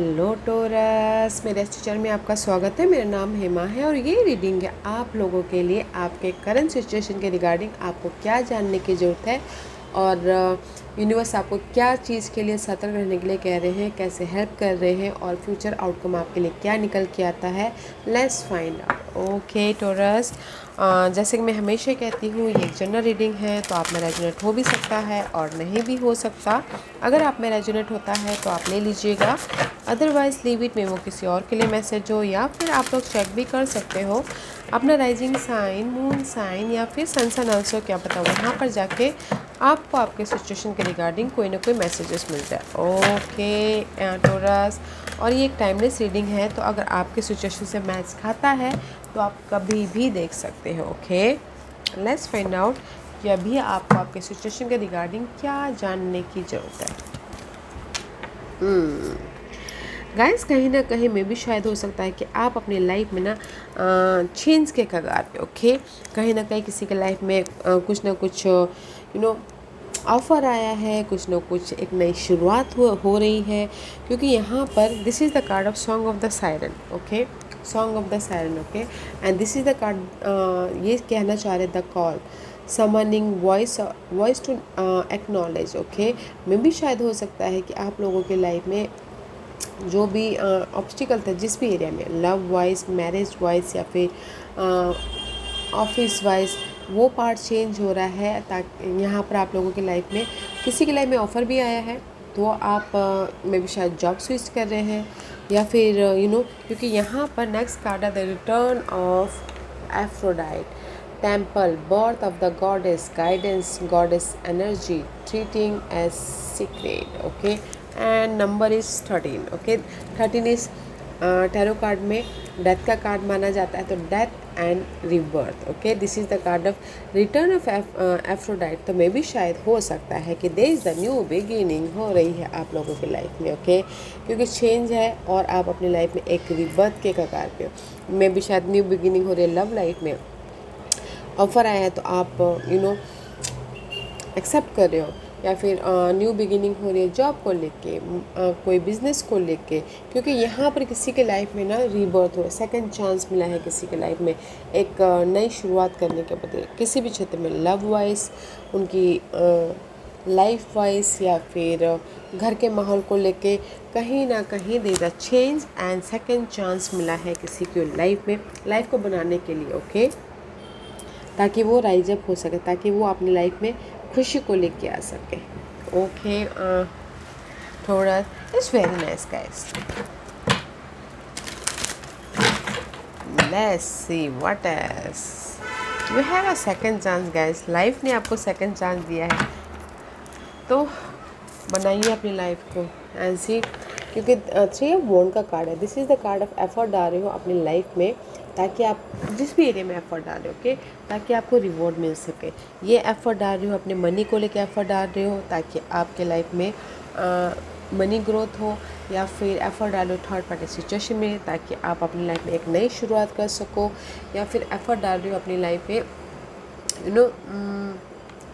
Hello torus, मेरे इस channel में आपका स्वागत है। मेरा नाम हेमा है और ये रीडिंग है आप लोगों के लिए। आपके करंट सिचुएशन के रिगार्डिंग आपको क्या जानने की ज़रूरत है और यूनिवर्स आपको क्या चीज़ के लिए सतर्क रहने के लिए कह रहे हैं, कैसे हेल्प कर रहे हैं और फ्यूचर आउटकम आपके लिए क्या निकल के आता है। Let's find out. Okay Taurus, जैसे कि मैं हमेशा कहती हूँ ये एक जनरल रीडिंग है, तो आप में रेजोनेट हो भी सकता है और नहीं भी हो सकता। अगर आप में रेजोनेट होता है तो आप ले लीजिएगा, अदरवाइज़ लीव इट में वो किसी और के लिए मैसेज हो, या फिर आप लोग चेक भी कर सकते हो अपना राइजिंग साइन, मून साइन या फिर सन सन ऑल्सो, क्या पता वहाँ पर जाके आपको आपके सिचुएशन के रिगार्डिंग कोई ना कोई मैसेजेस मिल जाए। ओके टोरस, और ये एक टाइमलेस रीडिंग है, तो अगर आपके सिचुएशन से मैच खाता है तो आप कभी भी देख सकते हो। ओके, लेट्स फाइंड आउट कि अभी आपको आपके सिचुएशन के रिगार्डिंग क्या जानने की ज़रूरत है। गाइस, कहीं ना कहीं में भी शायद हो सकता है कि आप अपनी लाइफ में ना चेंज के कगार पे। ओके, कहीं ना कहीं किसी के लाइफ में कुछ ना कुछ ऑफ़र आया है, कुछ ना कुछ एक नई शुरुआत हो रही है, क्योंकि यहाँ पर this is the card of song of the siren. Okay, song of the siren. Okay, and this is the card, ये कहना चाह रहे the call summoning voice to acknowledge. Okay, में भी शायद हो सकता है कि आप लोगों के लाइफ में जो भी ऑब्स्टिकल था, जिस भी एरिया में, लव वाइज, मैरिज वाइज या फिर ऑफिस वाइज, वो पार्ट चेंज हो रहा है। ताकि यहाँ पर आप लोगों की लाइफ में किसी की लाइफ में ऑफ़र भी आया है, तो आप में भी शायद जॉब स्विच कर रहे हैं, या फिर क्योंकि यहाँ पर नेक्स्ट कार्ड है the return of Aphrodite temple, birth of the goddess, guidance, goddess energy, treating as secret. Okay, and number is 13। Okay, 13 is tarot card में डेथ का कार्ड माना जाता है, तो death and rebirth. Okay, this is the card of return of Aphrodite. तो मे भी शायद हो सकता है कि there is the new beginning हो रही है आप लोगों की लाइफ में। ओके, क्योंकि चेंज है और आप अपनी लाइफ में एक रिबर्थ के कगार पे हो। मे भी शायद न्यू बिगिनिंग हो रही है, लव लाइफ में ऑफ़र आया है तो आप एक्सेप्ट कर रहे हो, या फिर न्यू बिगिनिंग हो रही है जॉब को लेके, कोई बिजनेस को लेके, क्योंकि यहाँ पर किसी के लाइफ में ना रीबर्थ हो, सेकंड चांस मिला है किसी के लाइफ में एक नई शुरुआत करने के बदले, किसी भी क्षेत्र में, लव वाइज, उनकी लाइफ वाइज, या फिर घर के माहौल को लेके, कहीं ना कहीं there is a change and second chance मिला है किसी की लाइफ में, लाइफ को बनाने के लिए। ओके, ताकि वो राइज अप हो सके, ताकि वो अपनी लाइफ में खुशी को लेके आ सके। ओके, थोड़ा it's very nice guys. Let's see what else you have a second chance guys. Life ने आपको सेकंड चांस दिया है, तो बनाइए अपनी लाइफ को एंड सी, क्योंकि 3 ऑफ वॉन्ड का कार्ड है। This is the card of effort डाल रहे हो अपनी लाइफ में, ताकि आप जिस भी एरिया में एफर्ट डाल रहे हो, ओके, ताकि आपको रिवॉर्ड मिल सके। ये एफर्ट डाल रहे हो अपने मनी को लेके, एफर्ट डाल रहे हो ताकि आपके लाइफ में मनी ग्रोथ हो, या फिर एफर्ट डालो थर्ड पार्टी सिचुएशन में ताकि आप अपनी लाइफ में एक नई शुरुआत कर सको, या फिर एफर्ट डाल रहे हो अपनी लाइफ में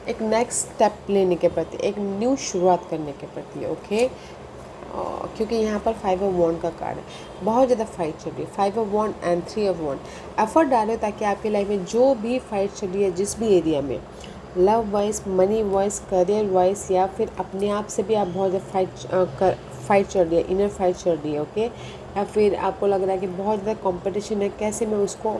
एक नेक्स्ट स्टेप लेने के प्रति, एक न्यू शुरुआत करने के प्रति। ओके, क्योंकि यहाँ पर 5 ऑफ वॉन्ड का कार्ड है, बहुत ज़्यादा फाइट चल रही है, 5 of wands and 3 of wands. Effort डालो ताकि आपकी लाइफ में जो भी फाइट चल रही है, जिस भी एरिया में, love wise, money wise, career wise, या फिर अपने आप से भी आप बहुत ज़्यादा फाइट चल रही है, इनर फाइट चल रही है। ओके, या फिर आपको लग रहा है कि बहुत ज़्यादा कंपटीशन है, कैसे मैं उसको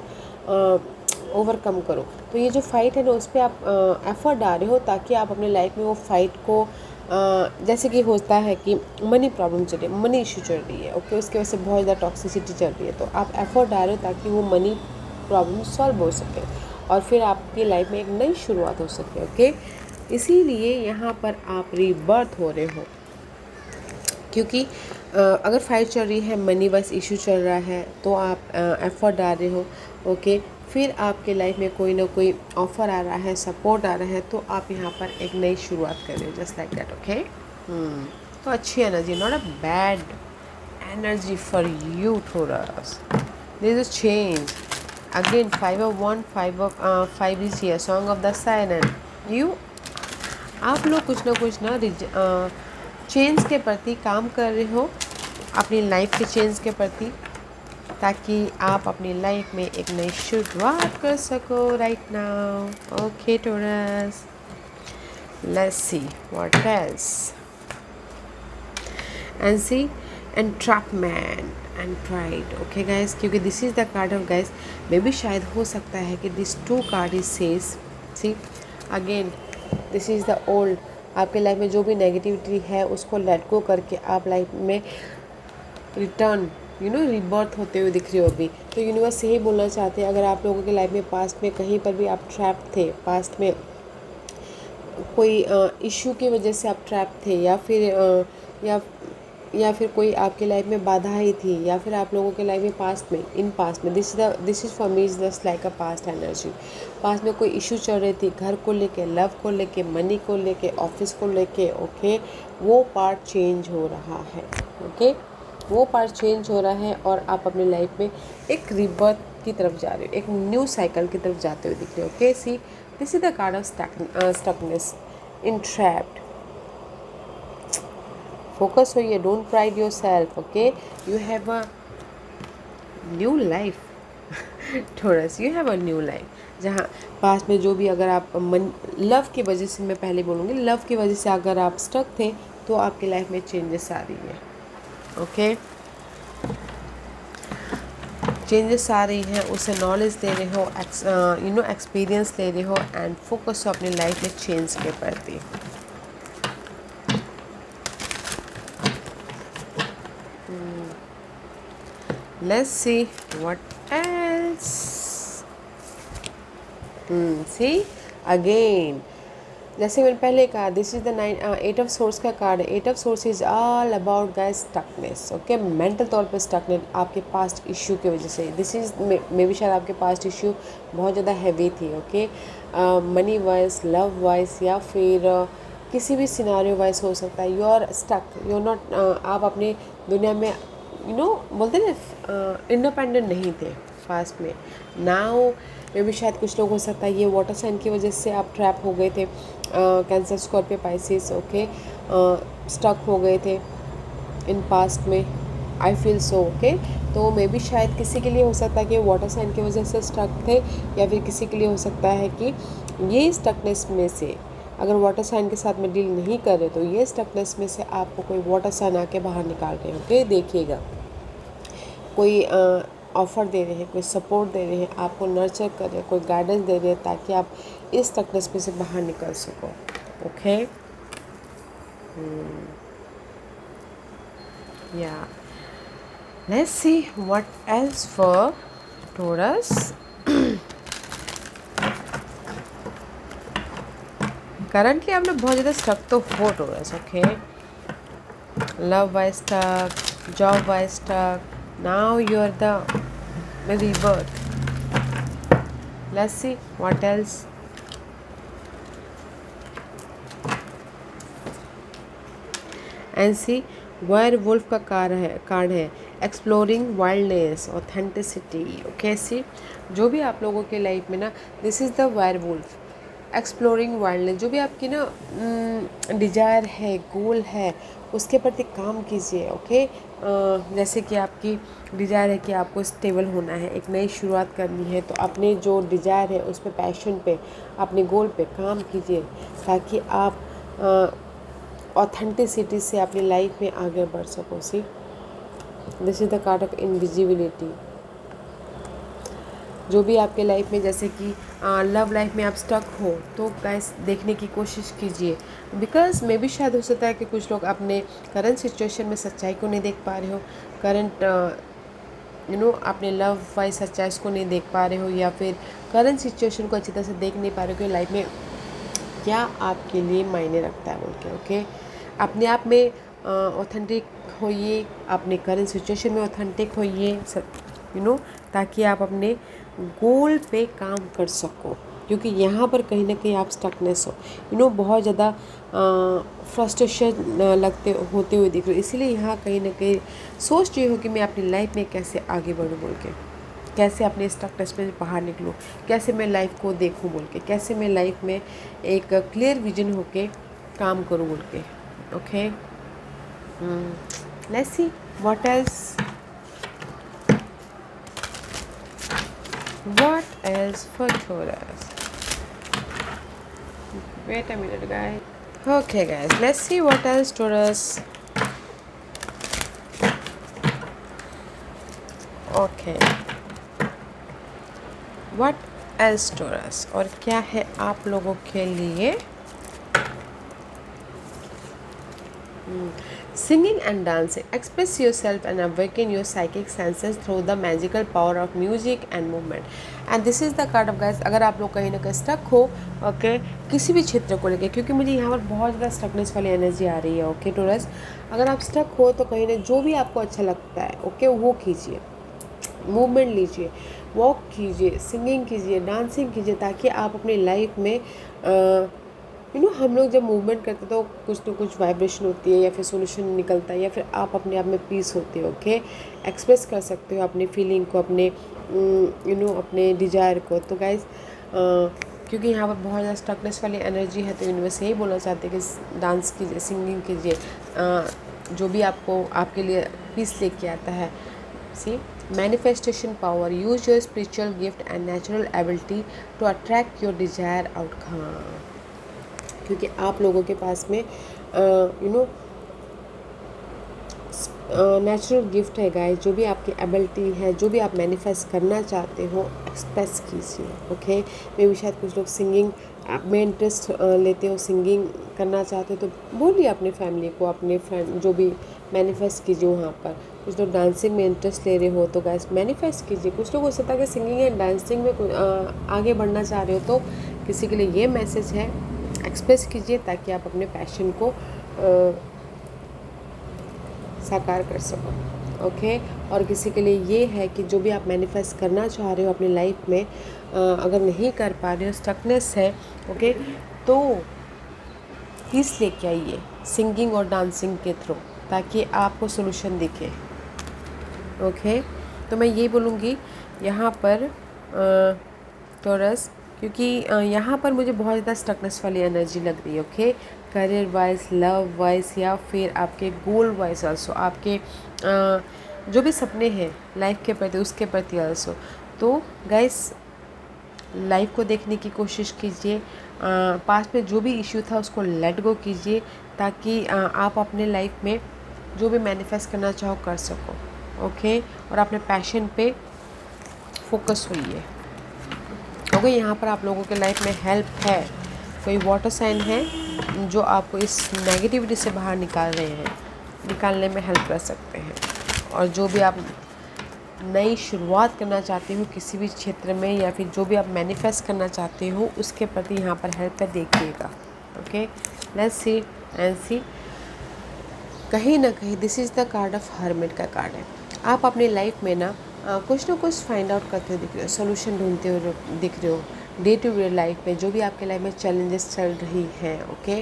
ओवरकम करो, तो ये जो फाइट है ना, उस पर आप एफर्ट डाल रहे हो ताकि आप अपनी लाइफ में वो फाइट को जैसे कि होता है कि मनी प्रॉब्लम चल रही है, मनी इशू चल रही है, ओके, उसकी वजह से बहुत ज़्यादा टॉक्सिसिटी चल रही है, तो आप एफर्ट डाल रहे हो ताकि वो मनी प्रॉब्लम सॉल्व हो सके और फिर आपकी लाइफ में एक नई शुरुआत हो सके। ओके, इसीलिए यहाँ पर आप रीबर्थ हो रहे हो, क्योंकि अगर फाइट चल रही है, मनी बस इशू चल रहा है, तो आप एफर्ट डाल रहे हो। ओके, फिर आपके लाइफ में कोई ना कोई ऑफ़र आ रहा है, सपोर्ट आ रहा है, तो आप यहाँ पर एक नई शुरुआत कर रहे हो, जस्ट लाइक दैट। ओके, तो अच्छी energy, not a bad energy for you Taurus. There is a change again, 5 of 1, 5 is here, song of the siren. आप लोग कुछ ना चेंज के प्रति काम कर रहे हो, अपनी लाइफ के चेंज के प्रति, ताकि आप अपनी लाइफ में एक नई शुरुआत कर सको right now. Okay Taurus, let's see what else. And see entrapment and pride. Okay guys, क्योंकि this is the card of guys, maybe शायद हो सकता है कि this two card is says, see again this is the old. आपके life में जो भी नेगेटिविटी है उसको लेट गो करके आप लाइफ में रिटर्न रिबर्थ होते हुए दिख रही हो अभी। तो यूनिवर्स यही बोलना चाहते हैं, अगर आप लोगों के लाइफ में पास्ट में कहीं पर भी आप ट्रैप थे, पास्ट में कोई इशू की वजह से आप ट्रैप थे, या फिर या फिर कोई आपके लाइफ में बाधा ही थी, या फिर आप लोगों के लाइफ में पास्ट में this is for me is just like a past energy. Past में कोई इशू चल रही थी, घर को लेके, लव को लेके, मनी को लेके, ऑफिस को लेके। ओके, वो पार्ट चेंज हो रहा है। ओके, वो पार्ट चेंज हो रहा है और आप अपनी लाइफ में एक रिबर्थ की तरफ जा रहे हो, एक न्यू साइकिल की तरफ जाते हुए दिख रहे हो। Okay, see this is the card of stuckness, entrapped। Focus होइए, don't pride yourself. Okay, you have a new life Taurus, you have a new life. जहाँ पास्ट में जो भी अगर आप लव की वजह से, मैं पहले बोलूँगी लव की वजह से अगर आप स्टक थे, तो आपकी लाइफ में चेंजेस आ रही है। ओके, चेंजेस आ रही हैं, उसे नॉलेज दे रहे हो, एक्सपीरियंस ले रहे हो, एंड फोकस हो अपनी लाइफ में चेंज के प्रति। Let's see what else. See again, जैसे मैंने पहले कहा, this is the 8 of swords का कार्ड है। 8 of swords is all about guys stuckness. Okay, mental तौर पे स्टकनेस आपके पास्ट इश्यू की वजह से। दिस इज मे बी शायद आपके पास्ट इश्यू बहुत ज़्यादा हैवी थी। Okay, money wise, love wise, या फिर किसी भी सिनारियो वाइज हो सकता है। You are stuck, you are not, आप अपनी दुनिया में बोलते ना इंडिपेंडेंट नहीं थे पास्ट में। नाउ मे भी शायद कुछ लोग हो सकता है ये वाटर साइन की वजह से आप ट्रैप हो गए थे, Cancer, Scorpio, Pisces. Okay, stuck हो गए थे इन पास्ट में, आई फील सो। ओके, तो मे बी शायद किसी के लिए हो सकता है कि वाटर साइन की वजह से स्टक थे, या फिर किसी के लिए हो सकता है कि ये स्टकनेस में से, अगर वाटर साइन के साथ में डील नहीं कर रहे, तो ये स्टकनेस में से आपको कोई वाटर साइन आके बाहर निकाल रहे हैं। ओके, देखिएगा, कोई ऑफ़र दे रहे हैं, कोई सपोर्ट दे रहे हैं, आपको नर्चर कर रहे हैं, कोई गाइडेंस दे रहे हैं, ताकि आप इस स्टकनेस में से बाहर निकल सको। ओके, या let's see what else for Taurus. Currently आप लोग बहुत ज़्यादा स्टक तो हो Taurus. Okay, love wise stuck, job wise stuck, now you are the rebirth. Let's see what else. And see, werewolf का कार्ड है exploring wildness, authenticity. Okay, see जो भी आप लोगों के लाइफ में ना, this is the werewolf, exploring wildness. जो भी आपकी ना डिज़ायर है, गोल है, उसके प्रति काम कीजिए। ओके, जैसे कि आपकी डिज़ायर है कि आपको स्टेबल होना है, एक नई शुरुआत करनी है, तो अपने जो डिज़ायर है उस पर, पैशन पे, अपने गोल पे काम कीजिए, ताकि आप ऑथेंटिसिटी से अपनी लाइफ में आगे बढ़ सको। See this is the card of invisibility. जो भी आपके लाइफ में, जैसे कि लव लाइफ में आप स्टक हो, तो गाइस देखने की कोशिश कीजिए, बिकॉज मे भी शायद हो सकता है कि कुछ लोग अपने करंट सिचुएशन में सच्चाई को नहीं देख पा रहे हो, करंट अपने लव वाइज सच्चाई को नहीं देख पा रहे हो, या फिर करंट सिचुएशन को अच्छी तरह से देख नहीं पा रहे हो कि लाइफ में क्या आपके लिए मायने रखता है बोल के। ओके, अपने आप में ऑथेंटिक होइए, अपने करंट सिचुएशन में ऑथेंटिक होइए, ताकि आप अपने गोल पे काम कर सको, क्योंकि यहाँ पर कहीं ना कहीं आप स्टकनेस हो, बहुत ज़्यादा फ्रस्ट्रेशन होते हुए दिख रहे हो। इसीलिए यहाँ कहीं ना कहीं सोच रही हो कि मैं अपनी लाइफ में कैसे आगे बढ़ूँ बोल के, कैसे अपने स्टकनेस में बाहर निकलूँ, कैसे मैं लाइफ को देखूँ बोल के, कैसे मैं लाइफ में एक क्लियर विजन होके काम करूँ बोल के। Okay, let's see What else? What else for Taurus? Wait a minute, guys. Okay, guys, let's see what else Taurus. Okay. What else Taurus? और क्या है आप लोगों के लिए? Singing and dancing. Express yourself and awaken your psychic senses through the magical power of music and movement. And this is the card of guys. अगर आप लोग कहीं ना कहीं स्टक हो, ओके, किसी भी क्षेत्र को लेके, क्योंकि मुझे यहाँ पर बहुत ज़्यादा स्टकनेस वाली एनर्जी आ रही है, ओके टोरस, अगर आप स्टक हो तो कहीं ना जो भी आपको अच्छा लगता है, ओके, वो कीजिए, मूवमेंट लीजिए, वॉक कीजिए, सिंगिंग कीजिए, डांसिंग कीजिए, ताकि आप अपनी लाइफ में हम लोग जब मूवमेंट करते हैं तो कुछ ना कुछ वाइब्रेशन होती है या फिर सोल्यूशन निकलता है या फिर आप अपने आप में पीस होते हो, ओके, एक्सप्रेस कर सकते हो अपनी फीलिंग को, अपने अपने डिज़ायर को। तो गाइज क्योंकि यहाँ पर बहुत ज़्यादा स्टकनेस वाली एनर्जी है तो यूनिवर्स यही बोलना चाहते हैं कि डांस कीजिए, सिंगिंग कीजिए, जो भी आपको आपके लिए पीस लेके आता है। See manifestation power, use your spiritual gift and natural ability to attract your desire outcome. क्योंकि आप लोगों के पास में नेचुरल गिफ्ट है गाइस, जो भी आपकी एबिलिटी है, जो भी आप मैनिफेस्ट करना चाहते हो, एक्सप्रेस कीजिए, ओके। मे भी शायद कुछ लोग सिंगिंग में इंटरेस्ट लेते हो, सिंगिंग करना चाहते हो तो बोलिए अपने फैमिली को, अपने फ्रेंड, जो भी मैनिफेस्ट कीजिए वहाँ पर। कुछ लोग डांसिंग में इंटरेस्ट ले रहे हो तो गाइस मैनिफेस्ट कीजिए। कुछ लोग हो सकता है कि सिंगिंग एंड डांसिंग में आगे बढ़ना चाह रहे हो तो किसी के लिए ये मैसेज है, एक्सप्रेस कीजिए ताकि आप अपने पैशन को साकार कर सको, ओके। और किसी के लिए ये है कि जो भी आप मैनिफेस्ट करना चाह रहे हो अपनी लाइफ में, अगर नहीं कर पा रहे हो, स्टकनेस है, ओके, तो पीस लेके आइए सिंगिंग और डांसिंग के थ्रू, ताकि आपको सोल्यूशन दिखे, ओके। तो मैं ये बोलूँगी यहाँ पर टॉरस, क्योंकि यहाँ पर मुझे बहुत ज़्यादा स्टकनेस वाली एनर्जी लग रही है, okay, career wise, love wise, या फिर आपके गोल वाइज ऑल्सो, आपके जो भी सपने हैं लाइफ के प्रति, उसके प्रति ऑल्सो। तो गाइस लाइफ को देखने की कोशिश कीजिए, पास्ट में जो भी इश्यू था उसको लेट गो कीजिए, ताकि आप अपने लाइफ में जो भी मैनिफेस्ट करना चाहो कर सको, ओके। और अपने पैशन पे फोकस होइए, ओके। यहाँ पर आप लोगों के लाइफ में हेल्प है, कोई वाटर साइन है जो आपको इस नेगेटिविटी से बाहर निकालने में हेल्प कर सकते हैं। और जो भी आप नई शुरुआत करना चाहते हो किसी भी क्षेत्र में, या फिर जो भी आप मैनिफेस्ट करना चाहते हो उसके प्रति यहाँ पर हेल्प है, देखिएगा, ओके। लेट्स सी एंड सी, कहीं ना कहीं this is the card of hermit का कार्ड है। आप अपनी लाइफ में ना कुछ ना कुछ फाइंड आउट करते हुए दिख रहे हो, सोल्यूशन ढूंढते हुए दिख रहे हो डे टू डे लाइफ में, जो भी आपके लाइफ में चैलेंजेस चल रही हैं, ओके,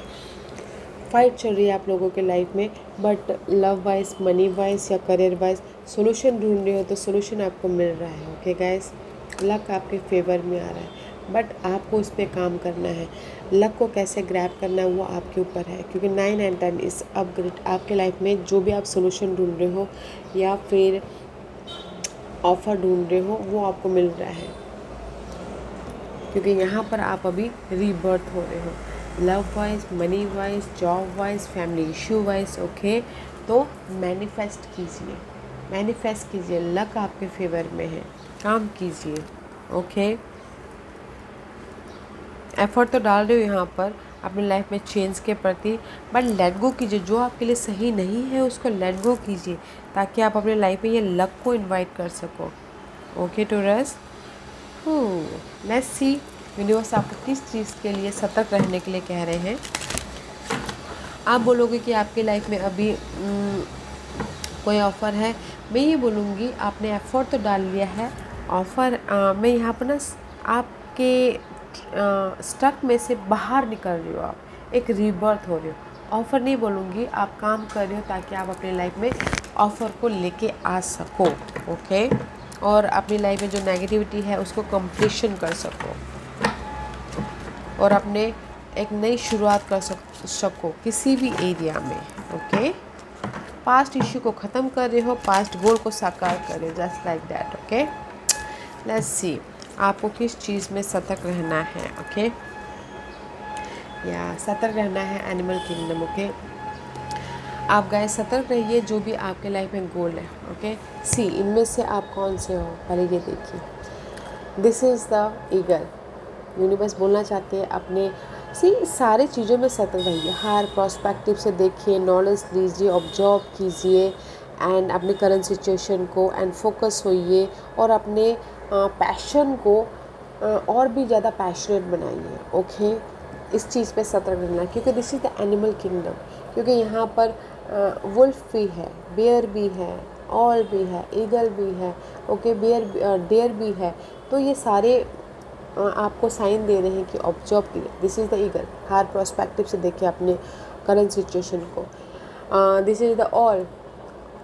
फाइट चल रही है आप लोगों के लाइफ में, but love wise, money wise या करियर वाइज सोल्यूशन ढूंढ रहे हो तो सोल्यूशन आपको मिल रहा है, ओके गाइस। लक आपके फेवर में आ रहा है, बट आपको उस पर काम करना है। लक को कैसे ग्रैब करना है वो आपके ऊपर है, क्योंकि 9 एंड 10 इस अपग्रेड आपके लाइफ में जो भी आप सोल्यूशन ढूंढ रहे हो या फिर ऑफ़र ढूंढ रहे हो वो आपको मिल रहा है, क्योंकि यहाँ पर आप अभी रीबर्थ हो रहे हो, love wise, money wise, job wise, family issue wise, okay. तो मैनिफेस्ट कीजिए, लक आपके फेवर में है, काम कीजिए, ओके। एफर्ट तो डाल रहे हो यहाँ पर अपनी लाइफ में चेंज के प्रति, बट लेट गो कीजिए, जो आपके लिए सही नहीं है उसको लेट गो कीजिए, ताकि आप अपनी लाइफ में ये लक को इनवाइट कर सको, okay Taurus. Let's C universe आपको किस चीज़ के लिए सतर्क रहने के लिए कह रहे हैं। आप बोलोगे कि आपकी लाइफ में अभी कोई ऑफ़र है, मैं ये बोलूँगी आपने एफ़र्ट तो डाल लिया है, ऑफ़र मैं यहाँ पर ना आपके स्टक में से बाहर निकल रही हो, आप एक रीबर्थ हो रहे हो। ऑफ़र नहीं बोलूँगी, आप काम कर रहे हो ताकि आप अपनी लाइफ में ऑफ़र को लेके आ सको, ओके। और अपनी लाइफ में जो नेगेटिविटी है उसको कंप्लीशन कर सको और अपने एक नई शुरुआत कर सको किसी भी एरिया में, ओके। पास्ट इश्यू को ख़त्म कर रहे हो, पास्ट गोल को साकार कर रहे हो, just like that. Okay, let's see आपको किस चीज़ में सतर्क रहना है। ओके, या सतर्क रहना है एनिमल किंगडम। ओके, आप गाइस सतर्क रहिए जो भी आपके लाइफ में गोल है। ओके, सी इनमें से आप कौन से हो, पहले ये देखिए। This is the eagle. Universe बोलना चाहते हैं अपने सारे चीज़ों में सतर्क रहिए, हर प्रोस्पेक्टिव से देखिए, नॉलेज लीजिए, ऑब्जर्व कीजिए एंड अपने करंट सिचुएशन को एंड फोकस होइए और अपने पैशन को और भी ज़्यादा पैशनेट बनाइए। ओके, इस चीज़ पे सतर्क रहना, क्योंकि this is the animal kingdom. क्योंकि यहाँ पर वुल्फ भी है, बेयर भी है, ऑल भी है, ईगल भी है, ओके, डेयर भी है। तो ये सारे आपको साइन दे रहे हैं कि ऑब्जर्व कीजिए। दिस इज़ द ईगल, हर प्रोस्पेक्टिव से देखिए अपने करंट सिचुएशन को। This is the owl,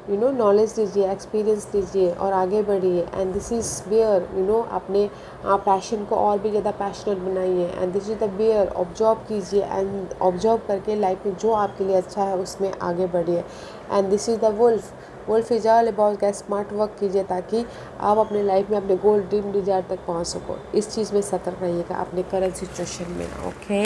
knowledge लीजिए, एक्सपीरियंस लीजिए और आगे बढ़िए। एंड दिस इज़ बेयर, अपने पैशन को और भी ज़्यादा पैशनेट बनाइए। And this is the bear, observe कीजिए एंड ऑब्जर्व करके लाइफ में जो आपके लिए अच्छा है उसमें आगे बढ़िए। And this is the wolf. Wolf is all about का स्मार्ट वर्क कीजिए ताकि आप अपने लाइफ में अपने गोल ड्रीम डिजायर तक पहुंच सको। इस चीज़ में सतर्क रहिएगा अपने करंट सिचुएशन में। ओके,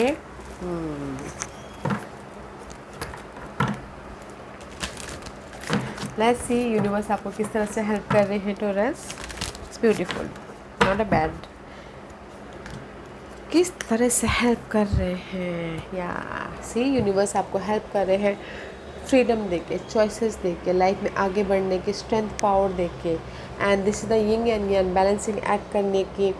लेट्स सी यूनिवर्स आपको किस तरह से हेल्प कर रहे हैं। Taurus, it's beautiful, not a bad. किस तरह से हेल्प कर रहे हैं, या सी यूनिवर्स आपको हेल्प कर रहे हैं फ्रीडम देके, चॉइसेस देके, लाइफ में आगे बढ़ने की स्ट्रेंथ पावर देके। And this is the yin and yang balancing act करने की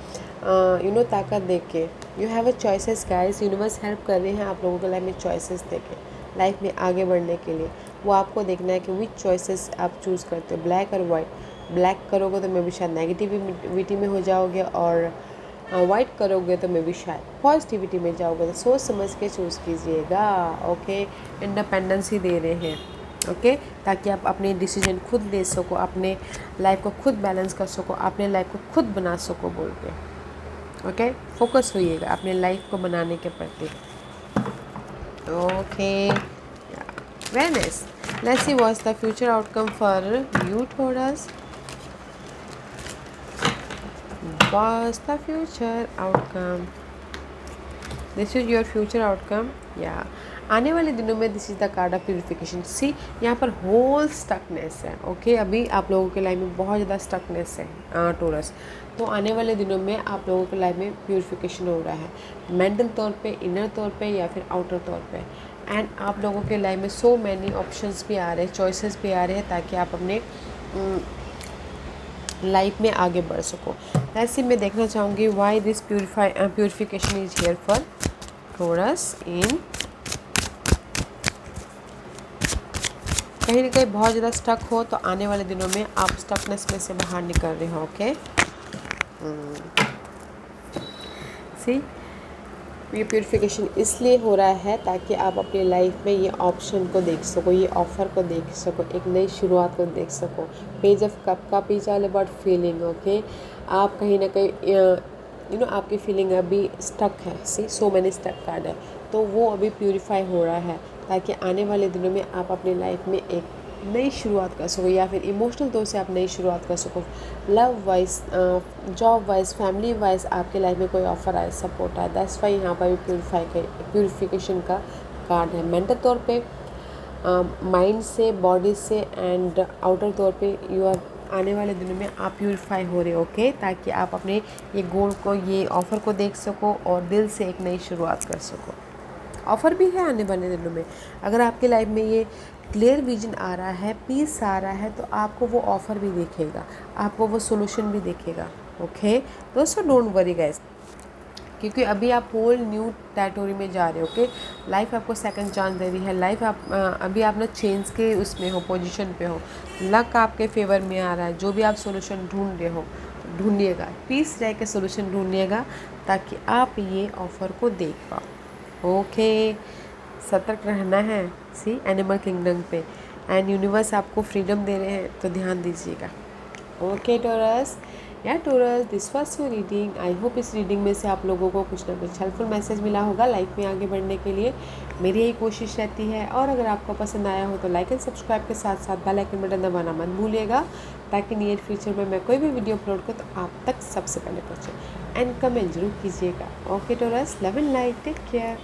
ताकत देके। You have a choices guys, universe help कर रहे हैं आप लोगों के लाइफ में चॉइसेस देके, लाइफ में आगे बढ़ने के लिए। वो आपको देखना है कि विच चॉइसेस आप चूज़ करते हो, ब्लैक और वाइट। ब्लैक करोगे तो मैं भी शायद नेगेटिविटी में हो जाओगे, और वाइट करोगे तो मैं भी शायद पॉजिटिविटी में जाओगे। तो सोच समझ के चूज़ कीजिएगा। ओके, इंडिपेंडेंसी दे रहे हैं। ओके, ताकि आप अपने डिसीजन खुद ले सको, अपने लाइफ को खुद बैलेंस कर सको, अपने लाइफ को खुद बना सको बोल के। ओके, फोकस होइएगा अपने लाइफ को बनाने के प्रति। Okay, very nice. Let's see what's the future outcome for you taurus. What's the future outcome? This is your future outcome. Yeah. आने वाले दिनों में this is the card of purification. See यहाँ पर होल स्टकनेस है। Okay, अभी आप लोगों के लाइफ में बहुत ज़्यादा स्टकनेस है टॉरस। तो आने वाले दिनों में आप लोगों के लाइफ में प्यूरिफिकेशन हो रहा है, मेंटल तौर पे, इनर तौर पे या फिर आउटर तौर पे। एंड आप लोगों के लाइफ में सो मैनी ऑप्शंस भी आ रहे हैं, चॉइसेस भी आ रहे हैं, ताकि आप अपने लाइफ में आगे बढ़ सको। ऐसे मैं देखना चाहूँगी why this purification is here for Taurus in. कहीं ना कहीं बहुत ज़्यादा स्टक हो तो आने वाले दिनों में आप स्टकनेस में से बाहर निकल रहे हो। ओके, सी ये प्यूरिफिकेशन इसलिए हो रहा है ताकि आप अपनी लाइफ में ये ऑप्शन को देख सको, ये ऑफ़र को देख सको, एक नई शुरुआत को देख सको। पेज ऑफ कप का page all about feeling. Okay, आप कहीं ना कहीं आपकी फीलिंग अभी स्टक है। सी सो मैनी स्टक कार्ड है, तो वो अभी प्यूरिफाई हो रहा है ताकि आने वाले दिनों में आप अपनी लाइफ में एक नई शुरुआत कर सको, या फिर इमोशनल तौर से आप नई शुरुआत कर सको। Love wise, job wise, family wise आपके लाइफ में कोई ऑफ़र आए, सपोर्ट आए। दैट्स वाई यहाँ पर भी प्यूरिफिकेशन का कार्ड है। मेंटल तौर पे, माइंड से, बॉडी से एंड आउटर तौर पे यू आर आने वाले दिनों में आप प्यूरिफाई हो रहे हो। ओके, ताकि आप अपने ये गोल को, ये ऑफ़र को देख सको और दिल से एक नई शुरुआत कर सको। ऑफ़र भी है आने वाले दिनों में। अगर आपकी लाइफ में ये क्लियर विजन आ रहा है, पीस आ रहा है, तो आपको वो ऑफ़र भी दिखेगा, आपको वो सोल्यूशन भी दिखेगा। ओके दोस्तों, डोंट वरी गाइस, क्योंकि अभी आप होल न्यू टेरिटोरी में जा रहे हो। ओके, लाइफ आपको सेकंड चांस दे रही है। लाइफ आप अभी आप ना चेंज के उसमें हो, पोजीशन पे हो, लक आपके फेवर में आ रहा है। जो भी आप सोल्यूशन ढूंढ रहे हो, ढूंढिएगा, पीस रह के सोल्यूशन ढूंढिएगा ताकि आप ये ऑफ़र को देख पाओ। ओके, सतर्क रहना है सी एनिमल किंगडम पे। एंड यूनिवर्स आपको फ्रीडम दे रहे हैं, तो ध्यान दीजिएगा। ओके टॉरस, या Taurus, this was your reading. I hope इस रीडिंग में से आप लोगों को कुछ ना कुछ हेल्पफुल मैसेज मिला होगा लाइफ में आगे बढ़ने के लिए। मेरी यही कोशिश रहती है। और अगर आपको पसंद आया हो तो लाइक एंड सब्सक्राइब के साथ साथ बेल आइकन बटन दबाना मत भूलिएगा, ताकि नियर फ्यूचर में मैं कोई भी वीडियो अपलोड करूँ तो आप तक सबसे पहले पहुँचे। एंड कमेंट जरूर कीजिएगा। Okay Taurus, love and light, take care.